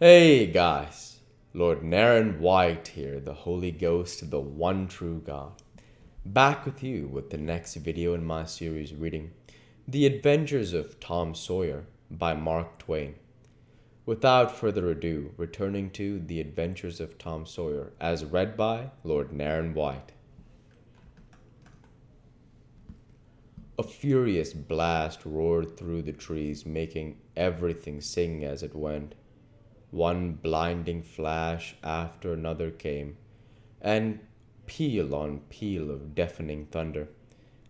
Hey guys, Lord Naren White here, the Holy Ghost, the one true God. Back with you with the next video in my series reading The Adventures of Tom Sawyer by Mark Twain. Without further ado, returning to The Adventures of Tom Sawyer as read by Lord Naren White. A furious blast roared through the trees, making everything sing as it went. One blinding flash after another came, and peal on peal of deafening thunder.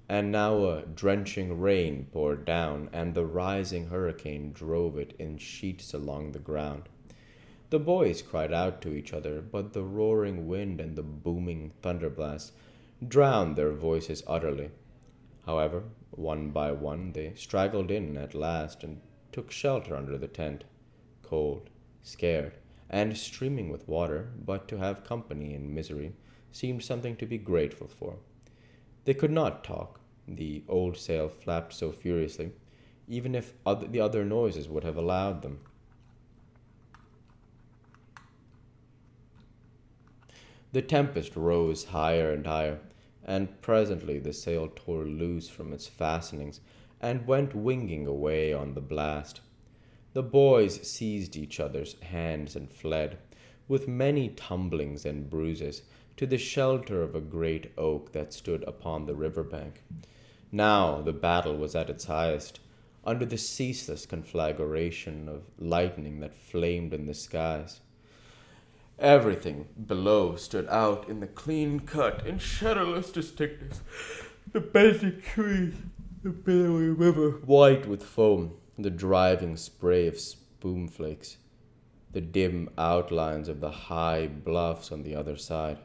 And now a drenching rain poured down, and the rising hurricane drove it in sheets along the ground. The boys cried out to each other, but the roaring wind and the booming thunderblast drowned their voices utterly. However, one by one they straggled in at last and took shelter under the tent, cold, scared, and streaming with water, but to have company in misery seemed something to be grateful for. They could not talk, the old sail flapped so furiously, even if the other noises would have allowed them. The tempest rose higher and higher, and presently the sail tore loose from its fastenings and went winging away on the blast. The boys seized each other's hands and fled, with many tumblings and bruises, to the shelter of a great oak that stood upon the river bank. Now the battle was at its highest, under the ceaseless conflagration of lightning that flamed in the skies. Everything below stood out in the clean cut and shadowless distinctness. The bending trees, the billowy river, white with foam, the driving spray of spume flakes, the dim outlines of the high bluffs on the other side,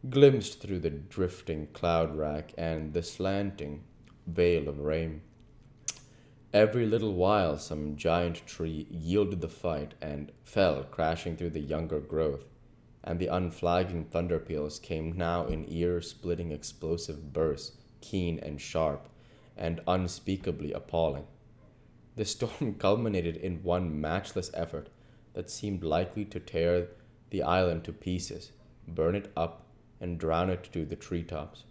glimpsed through the drifting cloud rack and the slanting veil of rain. Every little while some giant tree yielded the fight and fell crashing through the younger growth, and the unflagging thunder peals came now in ear-splitting explosive bursts, keen and sharp, and unspeakably appalling. The storm culminated in one matchless effort that seemed likely to tear the island to pieces, burn it up, and drown it to the treetops,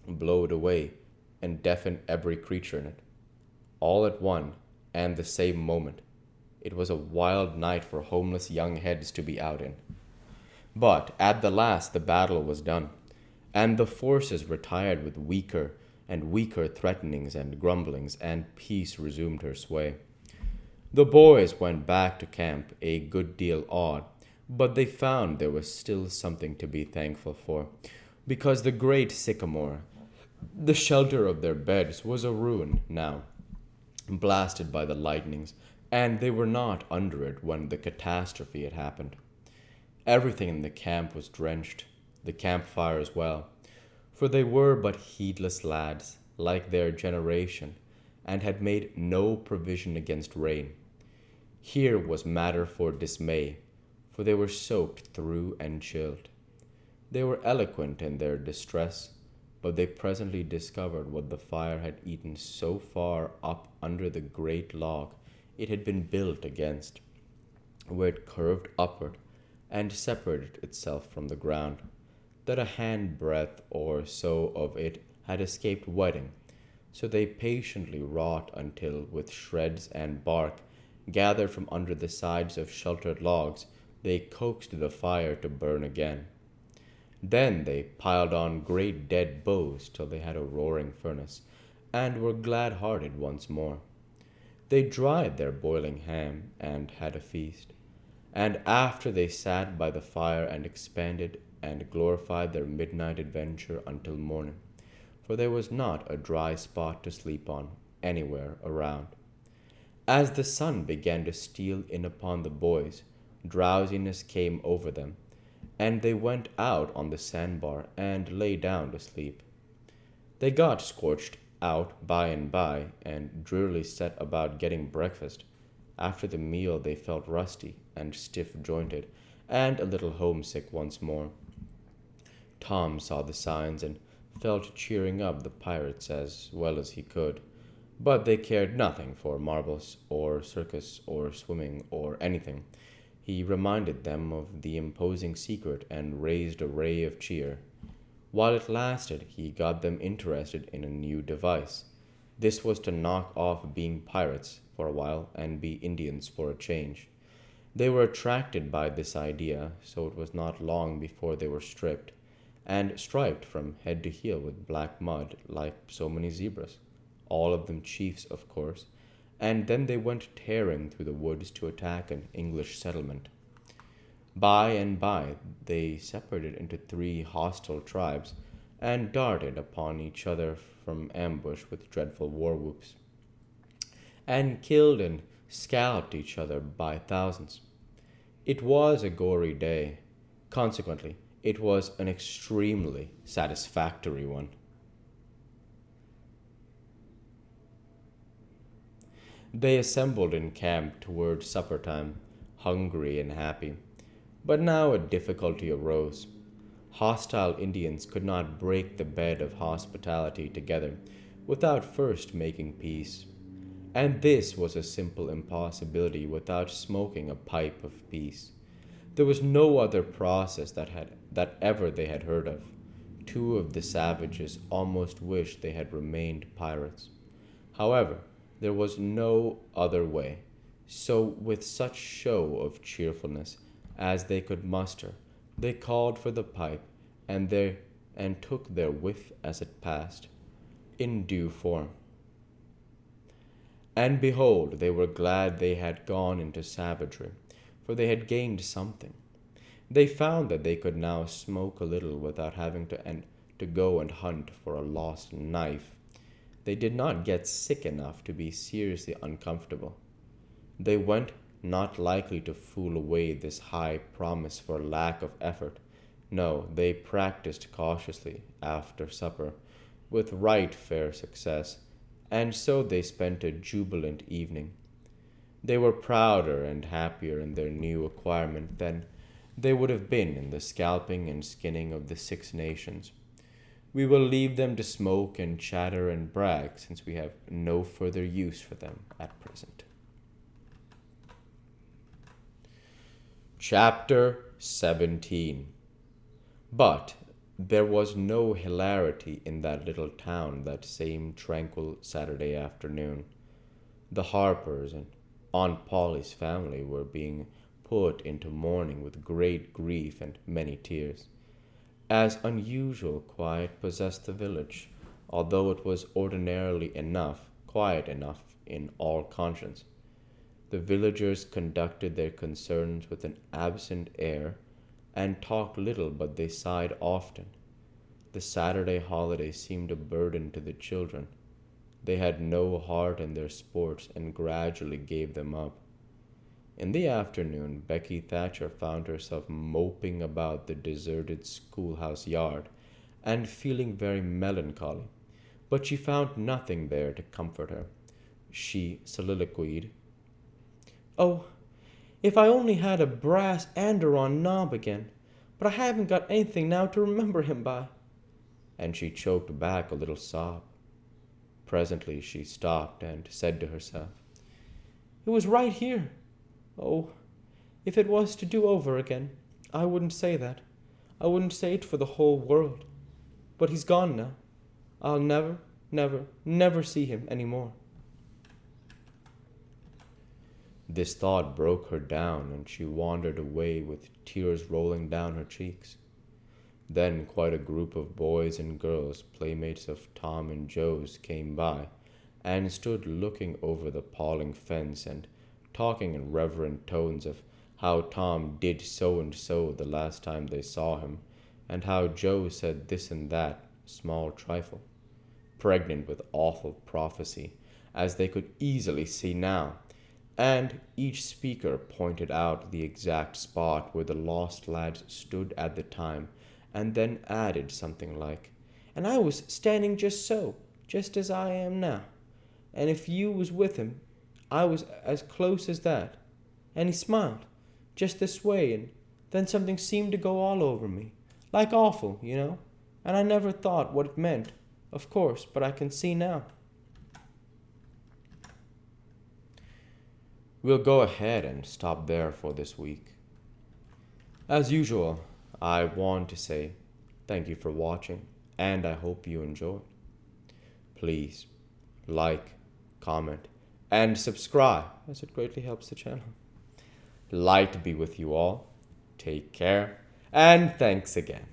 blow it away, and deafen every creature in it all at one and the same moment. It was a wild night for homeless young heads to be out in. But at the last the battle was done, and the forces retired with weaker and weaker threatenings and grumblings, and peace resumed her sway. The boys went back to camp a good deal awed, but they found there was still something to be thankful for, because the great sycamore, the shelter of their beds, was a ruin now, blasted by the lightnings, and they were not under it when the catastrophe had happened. Everything in the camp was drenched, the campfire as well, for they were but heedless lads, like their generation, and had made no provision against rain. Here was matter for dismay, for they were soaked through and chilled. They were eloquent in their distress, but they presently discovered what the fire had eaten so far up under the great log it had been built against, where it curved upward and separated itself from the ground, that a handbreadth or so of it had escaped wetting. So they patiently wrought until, with shreds and bark gathered from under the sides of sheltered logs, they coaxed the fire to burn again. Then they piled on great dead boughs till they had a roaring furnace, and were glad-hearted once more. They dried their boiling ham, and had a feast. And after they sat by the fire and expanded and glorified their midnight adventure until morning, for there was not a dry spot to sleep on anywhere around. As the sun began to steal in upon the boys, drowsiness came over them, and they went out on the sandbar and lay down to sleep. They got scorched out by and by, and drearily set about getting breakfast. After the meal they felt rusty and stiff-jointed, and a little homesick once more. Tom saw the signs and fell to cheering up the pirates as well as he could, but they cared nothing for marbles or circus or swimming or anything. He reminded them of the imposing secret and raised a ray of cheer. While it lasted, he got them interested in a new device. This was to knock off being pirates for a while and be Indians for a change. They were attracted by this idea, so it was not long before they were stripped and striped from head to heel with black mud like so many zebras, all of them chiefs, of course, and then they went tearing through the woods to attack an English settlement. By and by, they separated into three hostile tribes and darted upon each other from ambush with dreadful war whoops, and killed and scalped each other by thousands. It was a gory day. Consequently, it was an extremely satisfactory one. They assembled in camp toward supper time, hungry and happy. But now a difficulty arose. Hostile Indians could not break the bed of hospitality together without first making peace. And this was a simple impossibility without smoking a pipe of peace. There was no other process that ever they had heard of. Two of the savages almost wished they had remained pirates. However, there was no other way. So, with such show of cheerfulness as they could muster, they called for the pipe, and took their whiff as it passed, in due form. And behold, they were glad they had gone into savagery, for they had gained something. They found that they could now smoke a little without having to go and hunt for a lost knife. They did not get sick enough to be seriously uncomfortable. They went not likely to fool away this high promise for lack of effort. No, they practiced cautiously after supper, with right fair success, and so they spent a jubilant evening. They were prouder and happier in their new acquirement than they would have been in the scalping and skinning of the Six Nations. We will leave them to smoke and chatter and brag, since we have no further use for them at present. Chapter 17. But there was no hilarity in that little town that same tranquil Saturday afternoon. The Harpers and Aunt Polly's family were being put into mourning with great grief and many tears. As unusual quiet possessed the village, although it was ordinarily quiet enough in all conscience. The villagers conducted their concerns with an absent air, and talked little, but they sighed often. The Saturday holiday seemed a burden to the children. They had no heart in their sports and gradually gave them up. In the afternoon, Becky Thatcher found herself moping about the deserted schoolhouse yard and feeling very melancholy, but she found nothing there to comfort her. She soliloquized, "Oh, if I only had a brass Anderon knob again, but I haven't got anything now to remember him by." And she choked back a little sob. Presently she stopped and said to herself, "It was right here. Oh, if it was to do over again, I wouldn't say that. I wouldn't say it for the whole world. But he's gone now. I'll never, never, never see him any more." This thought broke her down, and she wandered away with tears rolling down her cheeks. Then quite a group of boys and girls, playmates of Tom and Joe's, came by, and stood looking over the paling fence and talking in reverent tones of how Tom did so and so the last time they saw him, and how Joe said this and that small trifle, pregnant with awful prophecy, as they could easily see now. And each speaker pointed out the exact spot where the lost lads stood at the time, and then added something like, "And I was standing just so, just as I am now. And if you was with him, I was as close as that. And he smiled, just this way, and then something seemed to go all over me, like awful, you know. And I never thought what it meant, of course, but I can see now." We'll go ahead and stop there for this week. As usual, I want to say thank you for watching, and I hope you enjoy. Please like, comment, and subscribe, as it greatly helps the channel. Light be with you all. Take care, and thanks again.